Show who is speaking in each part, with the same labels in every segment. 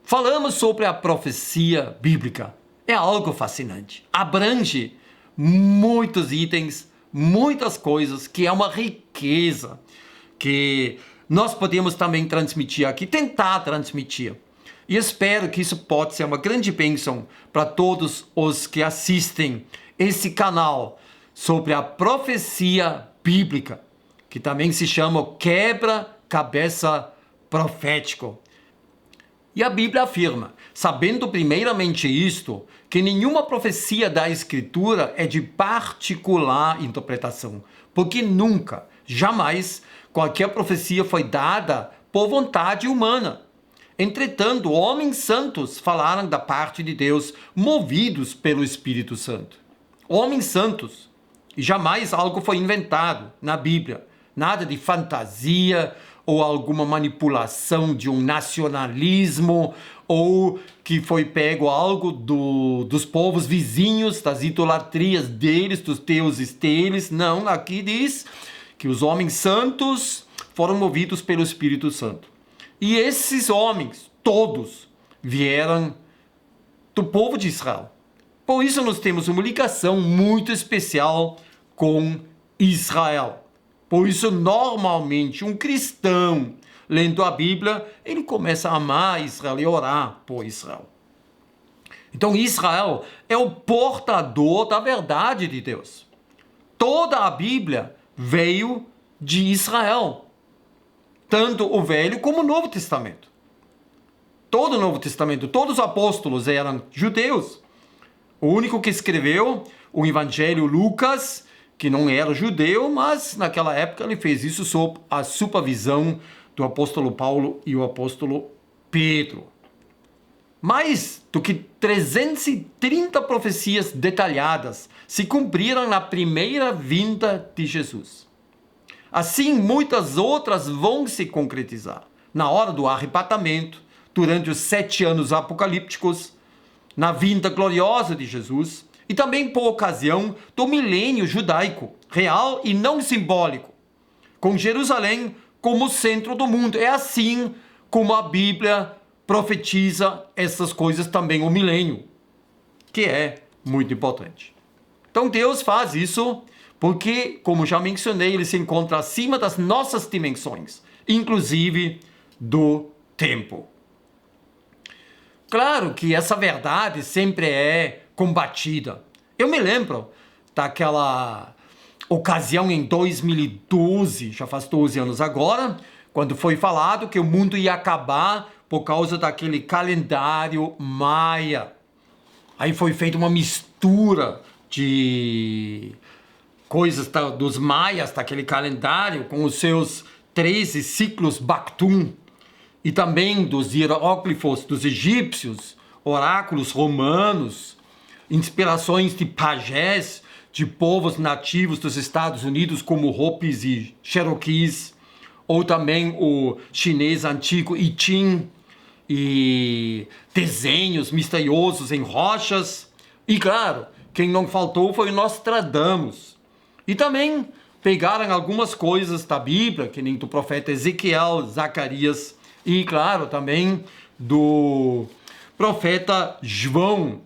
Speaker 1: Falamos sobre a profecia bíblica. É algo fascinante. Abrange muitos itens, muitas coisas, que é uma riqueza que nós podemos também transmitir aqui, tentar transmitir. E espero que isso possa ser uma grande bênção para todos os que assistem esse canal sobre a profecia bíblica, que também se chama quebra-cabeça profético. E a Bíblia afirma, sabendo primeiramente isto, que nenhuma profecia da Escritura é de particular interpretação, porque nunca, jamais, qualquer profecia foi dada por vontade humana. Entretanto, homens santos falaram da parte de Deus, movidos pelo Espírito Santo. Homens santos. E jamais algo foi inventado na Bíblia. Nada de fantasia ou alguma manipulação de um nacionalismo ou que foi pego algo dos povos vizinhos, das idolatrias deles, dos deuses deles. Não, aqui diz que os homens santos foram movidos pelo Espírito Santo. E esses homens, todos, vieram do povo de Israel. Por isso nós temos uma ligação muito especial com Israel. Por isso, normalmente, um cristão, lendo a Bíblia, ele começa a amar Israel e orar por Israel. Então, Israel é o portador da verdade de Deus. Toda a Bíblia veio de Israel. Tanto o Velho como o Novo Testamento. Todo o Novo Testamento, todos os apóstolos eram judeus. O único que escreveu o Evangelho, Lucas, que não era judeu, mas naquela época ele fez isso sob a supervisão do apóstolo Paulo e o apóstolo Pedro. Mais do que 330 profecias detalhadas se cumpriram na primeira vinda de Jesus. Assim, muitas outras vão se concretizar na hora do arrebatamento, durante os 7 anos apocalípticos, na vinda gloriosa de Jesus e também por ocasião do milênio judaico, real e não simbólico, com Jerusalém como centro do mundo. É assim como a Bíblia profetiza essas coisas também, o milênio, que é muito importante. Então Deus faz isso porque, como já mencionei, ele se encontra acima das nossas dimensões, inclusive do tempo. Claro que essa verdade sempre é combatida. Eu me lembro daquela ocasião em 2012, já faz 12 anos agora, quando foi falado que o mundo ia acabar por causa daquele calendário maia. Aí foi feita uma mistura de coisas dos maias, daquele calendário, com os seus 13 ciclos Bactum, e também dos hieróglifos dos egípcios, oráculos romanos, inspirações de pajés, de povos nativos dos Estados Unidos, como Hopis e Cherokees, ou também o chinês antigo I Ching, e desenhos misteriosos em rochas. E claro, quem não faltou foi Nostradamus. E também pegaram algumas coisas da Bíblia, que nem do profeta Ezequiel, Zacarias, e claro, também do profeta João,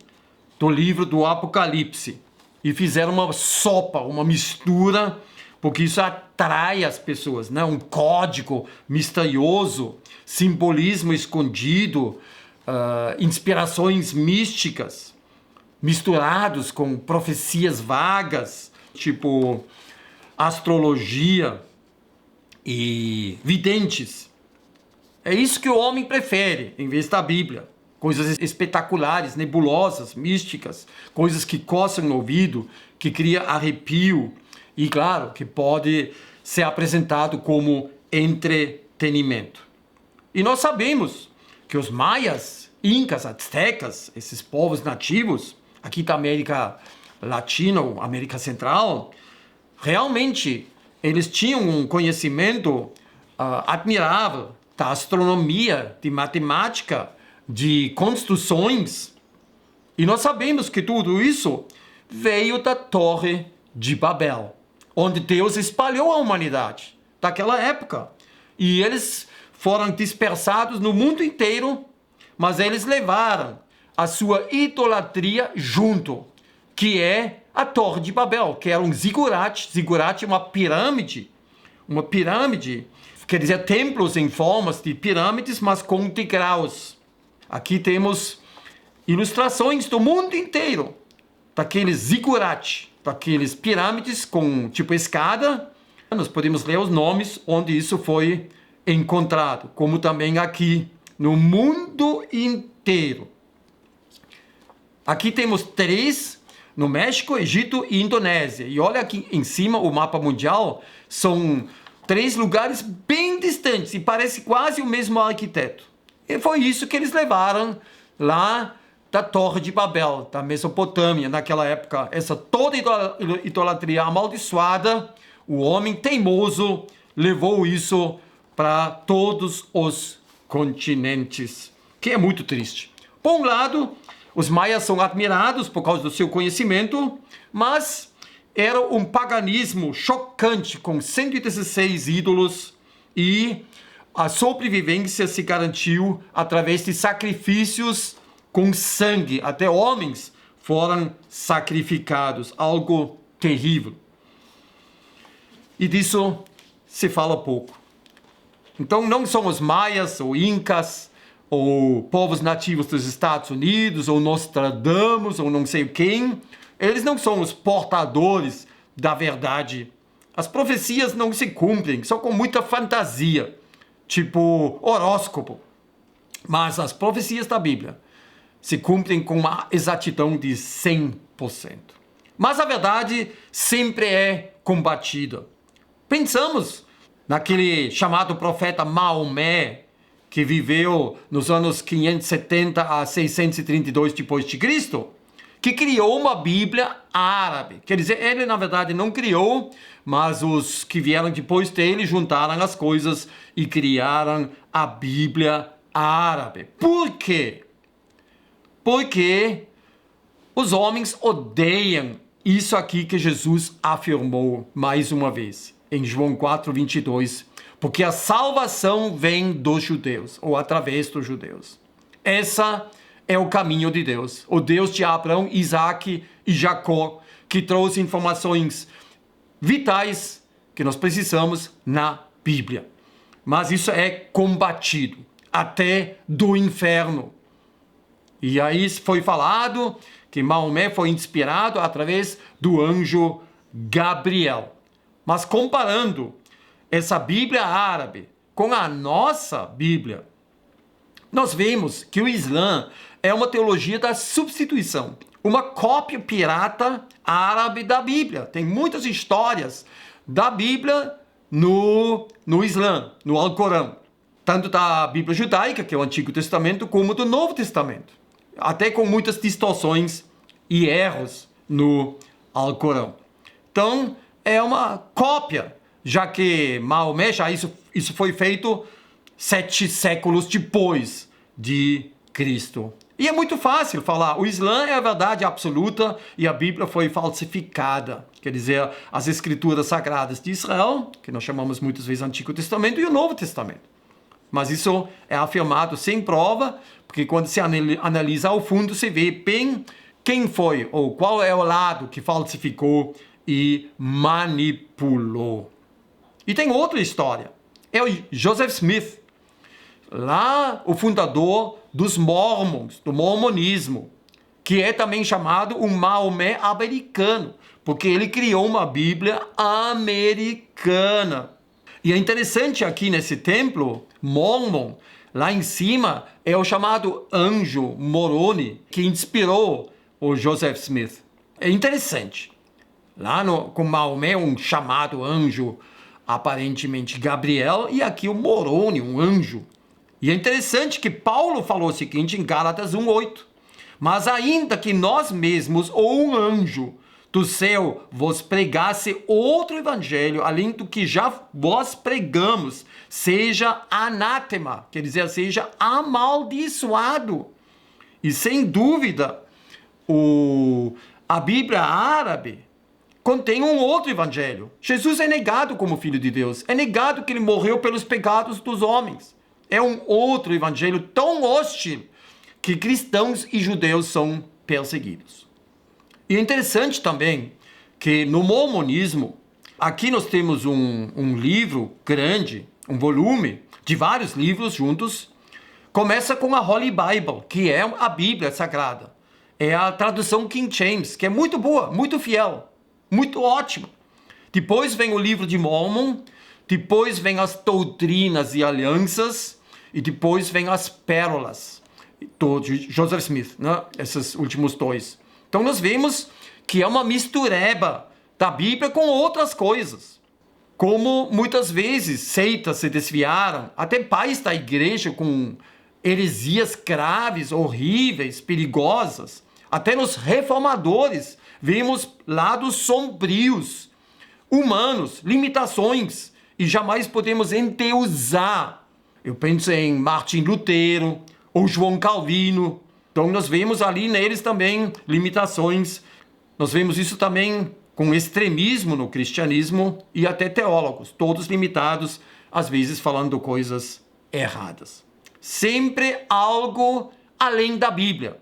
Speaker 1: do livro do Apocalipse. E fizeram uma sopa, uma mistura, porque isso atrai as pessoas, né? Um código misterioso, simbolismo escondido, inspirações místicas, misturados com profecias vagas, tipo astrologia e videntes. É isso que o homem prefere, em vez da Bíblia. Coisas espetaculares, nebulosas, místicas, coisas que coçam no ouvido, que cria arrepio e, claro, que pode ser apresentado como entretenimento. E nós sabemos que os maias, incas, aztecas, esses povos nativos, aqui da América Latina ou América Central, realmente eles tinham um conhecimento admirável da astronomia, de matemática, de construções. E nós sabemos que tudo isso veio da Torre de Babel, onde Deus espalhou a humanidade daquela época. E eles foram dispersados no mundo inteiro mas eles levaram a sua idolatria junto, que é a Torre de Babel, que era um zigurate. Zigurate é uma pirâmide, quer dizer, templos em formas de pirâmides, mas com degraus. Aqui temos ilustrações do mundo inteiro, daqueles zigurate, daqueles pirâmides com tipo escada. Nós podemos ler os nomes onde isso foi encontrado, como também aqui no mundo inteiro. Aqui temos 3 no México, Egito e Indonésia. E olha aqui em cima o mapa mundial, são 3 lugares bem distantes e parece quase o mesmo arquiteto. E foi isso que eles levaram lá da Torre de Babel, da Mesopotâmia, naquela época. Essa toda idolatria amaldiçoada, o homem teimoso levou isso para todos os continentes, que é muito triste. Por um lado, os maias são admirados por causa do seu conhecimento, mas era um paganismo chocante com 116 ídolos e a sobrevivência se garantiu através de sacrifícios com sangue. Até homens foram sacrificados, algo terrível. E disso se fala pouco. Então não são os maias ou incas ou povos nativos dos Estados Unidos ou Nostradamus ou não sei quem. Eles não são os portadores da verdade. As profecias não se cumprem, só com muita fantasia, tipo horóscopo. Mas as profecias da Bíblia se cumprem com uma exatidão de 100%. Mas a verdade sempre é combatida. Pensamos naquele chamado profeta Maomé, que viveu nos anos 570 a 632 depois de Cristo, que criou uma Bíblia árabe. Quer dizer, ele na verdade não criou, mas os que vieram depois dele juntaram as coisas e criaram a Bíblia árabe. Por quê? Porque os homens odeiam isso aqui que Jesus afirmou mais uma vez em João 4:22, porque a salvação vem dos judeus, ou através dos judeus. Essa é o caminho de Deus, o Deus de Abraão, Isaac e Jacó, que trouxe informações vitais que nós precisamos na Bíblia. Mas isso é combatido até do inferno. E aí foi falado que Maomé foi inspirado através do anjo Gabriel. Mas comparando essa Bíblia árabe com a nossa Bíblia, nós vemos que o Islã é uma teologia da substituição, uma cópia pirata árabe da Bíblia. Tem muitas histórias da Bíblia no Islã, no Alcorão. Tanto da Bíblia judaica, que é o Antigo Testamento, como do Novo Testamento. Até com muitas distorções e erros no Alcorão. Então, é uma cópia, já que Maomé, isso foi feito 7 séculos depois de Cristo. E é muito fácil falar, o Islã é a verdade absoluta e a Bíblia foi falsificada. Quer dizer, as escrituras sagradas de Israel, que nós chamamos muitas vezes Antigo Testamento, e o Novo Testamento. Mas isso é afirmado sem prova, porque quando se analisa ao fundo, se vê bem quem foi ou qual é o lado que falsificou e manipulou. E tem outra história. É o Joseph Smith, lá o fundador dos Mormons, do mormonismo, que é também chamado um Maomé americano, porque ele criou uma Bíblia americana. E é interessante aqui nesse templo, Mormon, lá em cima, é o chamado anjo Moroni, que inspirou o Joseph Smith. É interessante. Lá com Maomé, um chamado anjo, aparentemente Gabriel, e aqui o Moroni, um anjo. E é interessante que Paulo falou o seguinte em Gálatas 1:8. Mas ainda que nós mesmos, ou um anjo do céu, vos pregasse outro evangelho, além do que já vos pregamos, seja anátema, quer dizer, seja amaldiçoado. E sem dúvida, a Bíblia árabe contém um outro evangelho. Jesus é negado como filho de Deus. É negado que ele morreu pelos pecados dos homens. É um outro evangelho tão hostil que cristãos e judeus são perseguidos. E é interessante também que no mormonismo, aqui nós temos um livro grande, um volume de vários livros juntos. Começa com a Holy Bible, que é a Bíblia Sagrada. É a tradução King James, que é muito boa, muito fiel, muito ótima. Depois vem o livro de Mormon, depois vem as doutrinas e alianças, e depois vem as pérolas do Joseph Smith, né? Esses últimos dois. Então nós vemos que é uma mistureba da Bíblia com outras coisas. Como muitas vezes seitas se desviaram, até pais da igreja com heresias graves, horríveis, perigosas. Até nos reformadores vemos lados sombrios, humanos, limitações, e jamais podemos endeusar. Eu penso em Martin Lutero ou João Calvino. Então nós vemos ali neles também limitações. Nós vemos isso também com extremismo no cristianismo e até teólogos, todos limitados, às vezes falando coisas erradas. Sempre algo além da Bíblia.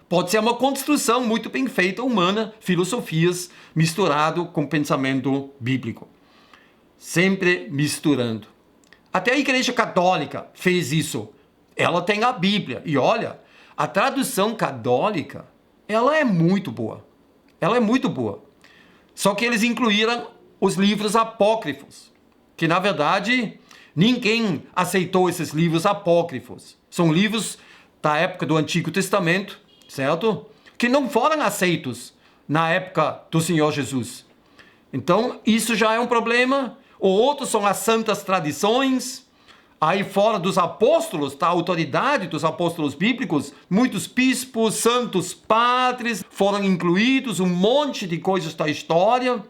Speaker 1: Pode ser uma construção muito bem feita, humana, filosofias, misturado com pensamento bíblico. Sempre misturando. Até a Igreja Católica fez isso. Ela tem a Bíblia. E olha, a tradução católica, ela é muito boa. Ela é muito boa. Só que eles incluíram os livros apócrifos, que na verdade ninguém aceitou esses livros apócrifos. São livros da época do Antigo Testamento, certo? Que não foram aceitos na época do Senhor Jesus. Então, isso já é um problema. O outro são as santas tradições. Aí fora dos apóstolos, da autoridade dos apóstolos bíblicos, muitos bispos, santos padres foram incluídos, um monte de coisas da história.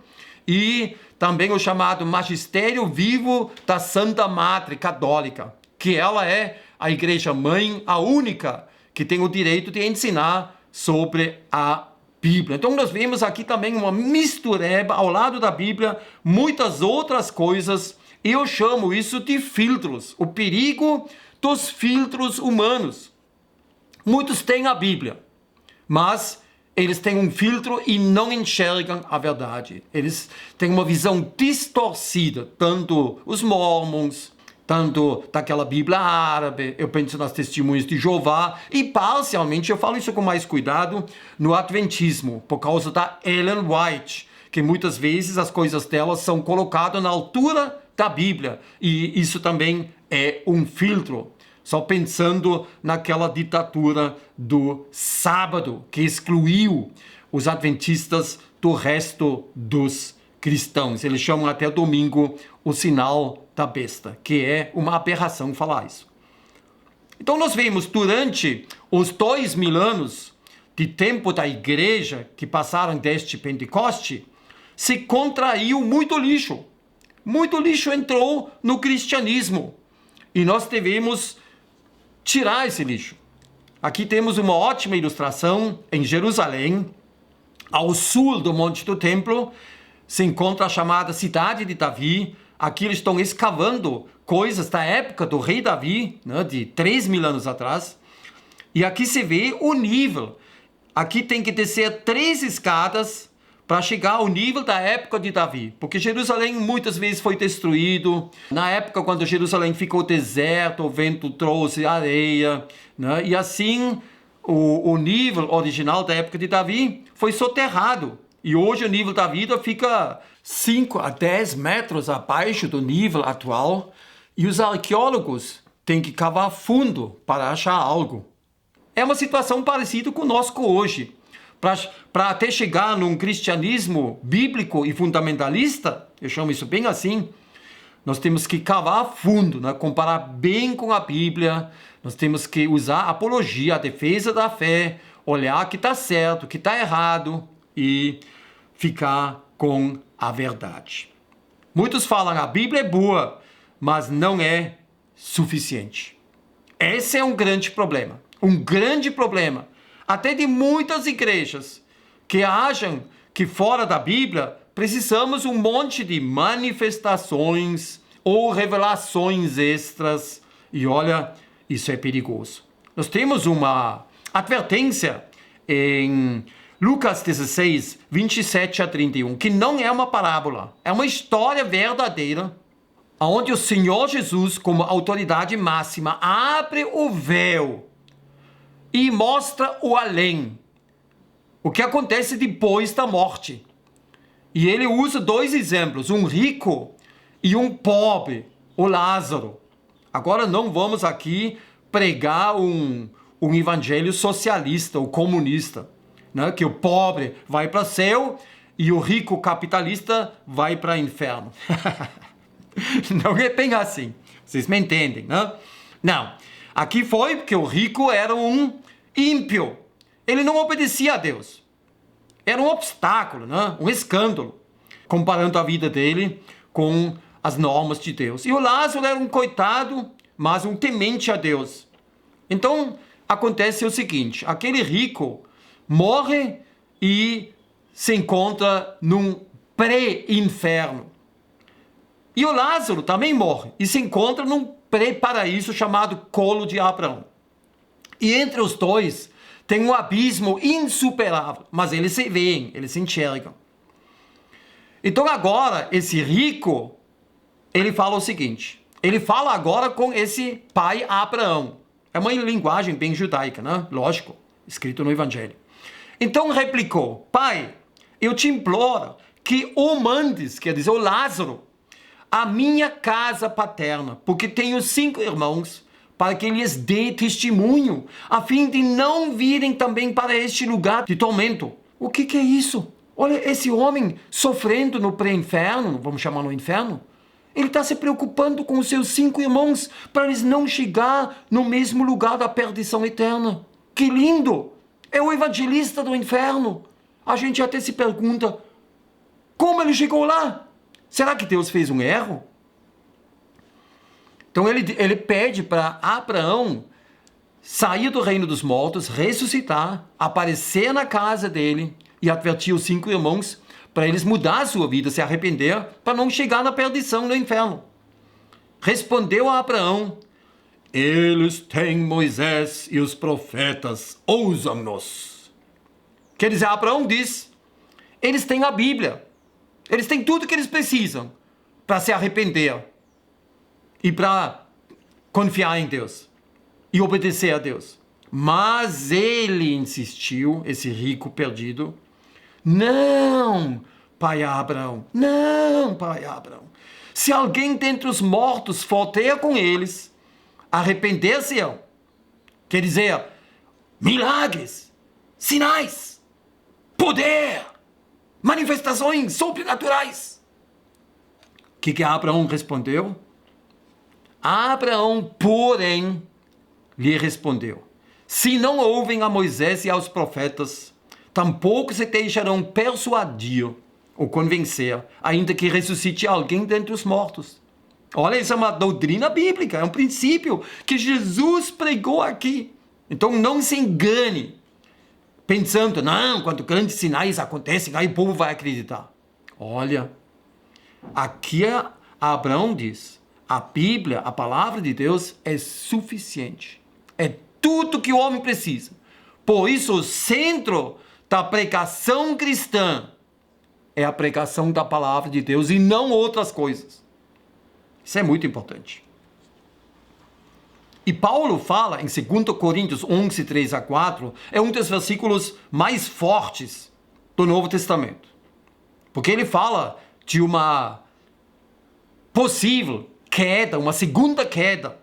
Speaker 1: E também o chamado magistério vivo da Santa Madre Católica, que ela é a igreja mãe, a única que tem o direito de ensinar sobre a Bíblia. Então nós vemos aqui também uma mistureba ao lado da Bíblia, muitas outras coisas. Eu chamo isso de filtros, o perigo dos filtros humanos. Muitos têm a Bíblia, mas eles têm um filtro e não enxergam a verdade. Eles têm uma visão distorcida, tanto os mormons, tanto daquela Bíblia árabe, eu penso nas testemunhas de Jeová, e parcialmente, eu falo isso com mais cuidado, no adventismo, por causa da Ellen White, que muitas vezes as coisas dela são colocadas na altura da Bíblia, e isso também é um filtro. Só pensando naquela ditadura do sábado, que excluiu os adventistas do resto dos cristãos. Eles chamam até domingo o sinal da besta, que é uma aberração falar isso. Então nós vemos durante os 2000 anos de tempo da igreja que passaram desde Pentecoste, se contraiu muito lixo. Muito lixo entrou no cristianismo. E nós devemos tirar esse lixo. Aqui temos uma ótima ilustração em Jerusalém. Ao sul do Monte do Templo se encontra a chamada Cidade de Davi. Aqui eles estão escavando coisas da época do rei Davi, né, de 3.000 anos atrás. E aqui se vê o nível. Aqui tem que descer 3 escadas para chegar ao nível da época de Davi. Porque Jerusalém muitas vezes foi destruído. Na época quando Jerusalém ficou deserto, o vento trouxe areia, né? E assim o nível original da época de Davi foi soterrado. E hoje o nível da vida fica 5 a 10 metros abaixo do nível atual. E os arqueólogos têm que cavar fundo para achar algo. É uma situação parecida conosco hoje. Para até chegar num cristianismo bíblico e fundamentalista, eu chamo isso bem assim, nós temos que cavar fundo, né? Comparar bem com a Bíblia, nós temos que usar a apologia, a defesa da fé, olhar o que está certo, o que está errado e ficar com a verdade. Muitos falam a Bíblia é boa, mas não é suficiente. Esse é um grande problema, até de muitas igrejas que acham que fora da Bíblia precisamos um monte de manifestações ou revelações extras. E olha, isso é perigoso. Nós temos uma advertência em Lucas 16, 27 a 31, que não é uma parábola, é uma história verdadeira, onde o Senhor Jesus, como autoridade máxima, abre o véu e mostra o além, o que acontece depois da morte. E ele usa dois exemplos, um rico e um pobre, o Lázaro. Agora não vamos aqui pregar um evangelho socialista ou comunista, né? Que o pobre vai para o céu e o rico capitalista vai para o inferno. Não é bem assim, vocês me entendem, né? Não, aqui foi porque o rico era um ímpio, ele não obedecia a Deus, era um obstáculo, né? Um escândalo, comparando a vida dele com as normas de Deus. E o Lázaro era um coitado, mas um temente a Deus. Então, acontece o seguinte, aquele rico morre e se encontra num pré-inferno. E o Lázaro também morre e se encontra num pré-paraíso chamado Colo de Abraão. E entre os dois tem um abismo insuperável, mas eles se veem, eles se enxergam. Então agora, esse rico, ele fala o seguinte, ele fala agora com esse pai Abraão. É uma linguagem bem judaica, né? Lógico, escrito no Evangelho. Então replicou, pai, eu te imploro que o mandes, quer dizer, o Lázaro, a minha casa paterna, porque tenho 5 irmãos, para que lhes dê testemunho, a fim de não virem também para este lugar de tormento. O que é isso? Olha, esse homem sofrendo no pré-inferno, vamos chamar no inferno, ele está se preocupando com os seus 5 irmãos, para eles não chegar no mesmo lugar da perdição eterna. Que lindo! É o evangelista do inferno. A gente até se pergunta, como ele chegou lá? Será que Deus fez um erro? Então ele pede para Abraão sair do reino dos mortos, ressuscitar, aparecer na casa dele e advertir os 5 irmãos para eles mudar a sua vida, se arrepender, para não chegar na perdição no inferno. Respondeu a Abraão, eles têm Moisés e os profetas, ousam-nos. Quer dizer, Abraão diz, eles têm a Bíblia. Eles têm tudo que eles precisam para se arrepender e para confiar em Deus e obedecer a Deus. Mas ele insistiu, esse rico perdido, não, pai Abraão, não, pai Abraão. Se alguém dentre os mortos for ter com eles, arrepender-se-ão. Quer dizer, milagres, sinais, poder, manifestações sobrenaturais. O que Abraão respondeu? Abraão, porém, lhe respondeu, se não ouvem a Moisés e aos profetas, tampouco se deixarão persuadir ou convencer, ainda que ressuscite alguém dentre os mortos. Olha, isso é uma doutrina bíblica, é um princípio que Jesus pregou aqui. Então não se engane, pensando, não, quando grandes sinais acontecem, aí o povo vai acreditar. Olha, aqui Abraão diz, a Bíblia, a palavra de Deus é suficiente. É tudo que o homem precisa. Por isso, o centro da pregação cristã é a pregação da palavra de Deus e não outras coisas. Isso é muito importante. E Paulo fala em 2 Coríntios 11, 3 a 4, é um dos versículos mais fortes do Novo Testamento. Porque ele fala de uma possível queda, uma segunda queda.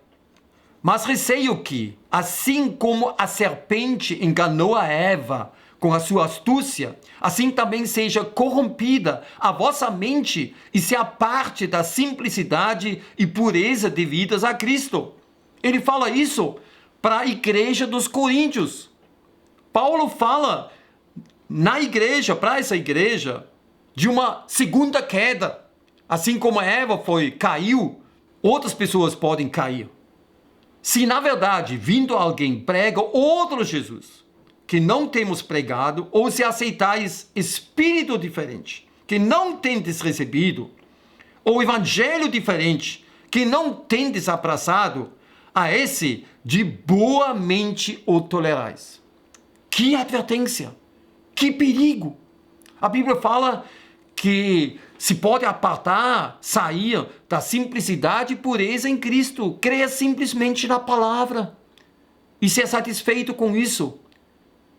Speaker 1: Mas receio que, assim como a serpente enganou a Eva com a sua astúcia, assim também seja corrompida a vossa mente e se aparte da simplicidade e pureza devidas a Cristo. Ele fala isso para a igreja dos Coríntios. Paulo fala na igreja, para essa igreja, de uma segunda queda. Assim como Eva caiu, outras pessoas podem cair. Se na verdade, vindo alguém prega outro Jesus, que não temos pregado, ou se aceitais espírito diferente, que não tendes recebido, ou evangelho diferente, que não tendes abraçado, a esse de boa mente o tolerais. Que advertência! Que perigo! A Bíblia fala que se pode apartar, sair da simplicidade e pureza em Cristo. Creia simplesmente na palavra e ser satisfeito com isso.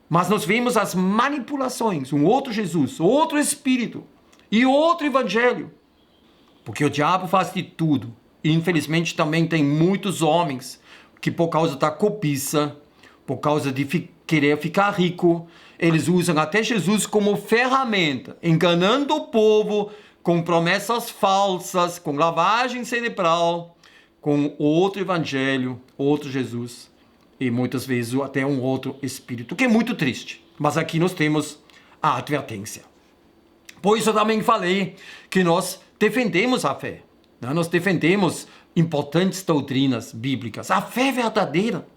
Speaker 1: Mas nós vemos as manipulações, um outro Jesus, outro Espírito e outro Evangelho. Porque o diabo faz de tudo. E infelizmente também tem muitos homens que por causa da cobiça, por causa de querer ficar rico, eles usam até Jesus como ferramenta, enganando o povo com promessas falsas, com lavagem cerebral, com outro evangelho, outro Jesus e muitas vezes até um outro espírito, que é muito triste. Mas aqui nós temos a advertência. Por isso eu também falei que nós defendemos a fé. Né? Nós defendemos importantes doutrinas bíblicas. A fé verdadeira.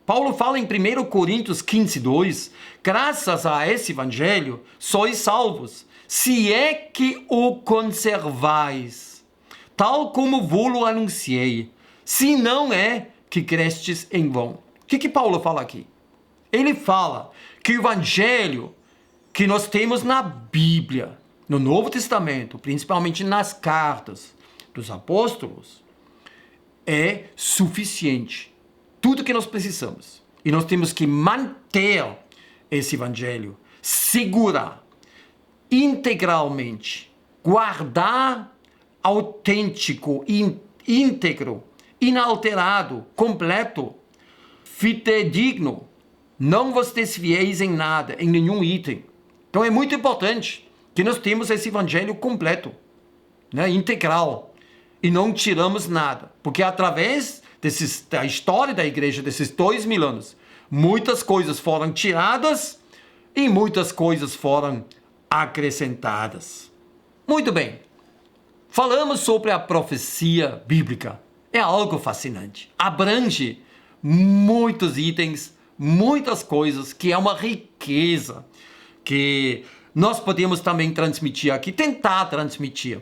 Speaker 1: Paulo fala em 1 Coríntios 15:2, graças a esse evangelho sois salvos, se é que o conservais, tal como vou-lo anunciei, se não é que crestes em vão. O que Paulo fala aqui? Ele fala que o evangelho que nós temos na Bíblia, no Novo Testamento, principalmente nas cartas dos apóstolos, é suficiente. Tudo que nós precisamos. E nós temos que manter esse evangelho, segurar integralmente, guardar autêntico, íntegro, inalterado, completo, fidedigno. Não vos desvieis em nada, em nenhum item. Então é muito importante que nós temos esse evangelho completo, né, integral, e não tiramos nada. Porque através da história da igreja, desses 2000 anos, muitas coisas foram tiradas e muitas coisas foram acrescentadas. Muito bem. Falamos sobre a profecia bíblica. É algo fascinante. Abrange muitos itens, muitas coisas, que é uma riqueza que nós podemos também transmitir aqui, tentar transmitir.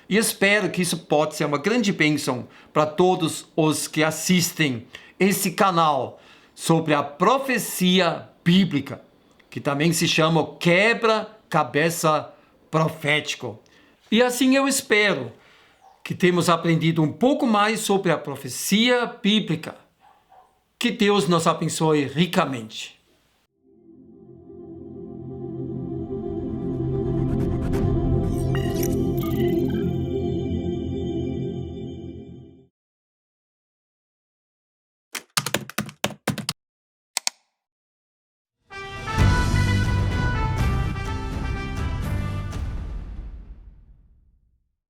Speaker 1: E espero que isso possa ser uma grande bênção para todos os que assistem esse canal sobre a profecia bíblica, que também se chama Quebra-Cabeça Profético. E assim eu espero que temos aprendido um pouco mais sobre a profecia bíblica. Que Deus nos abençoe ricamente.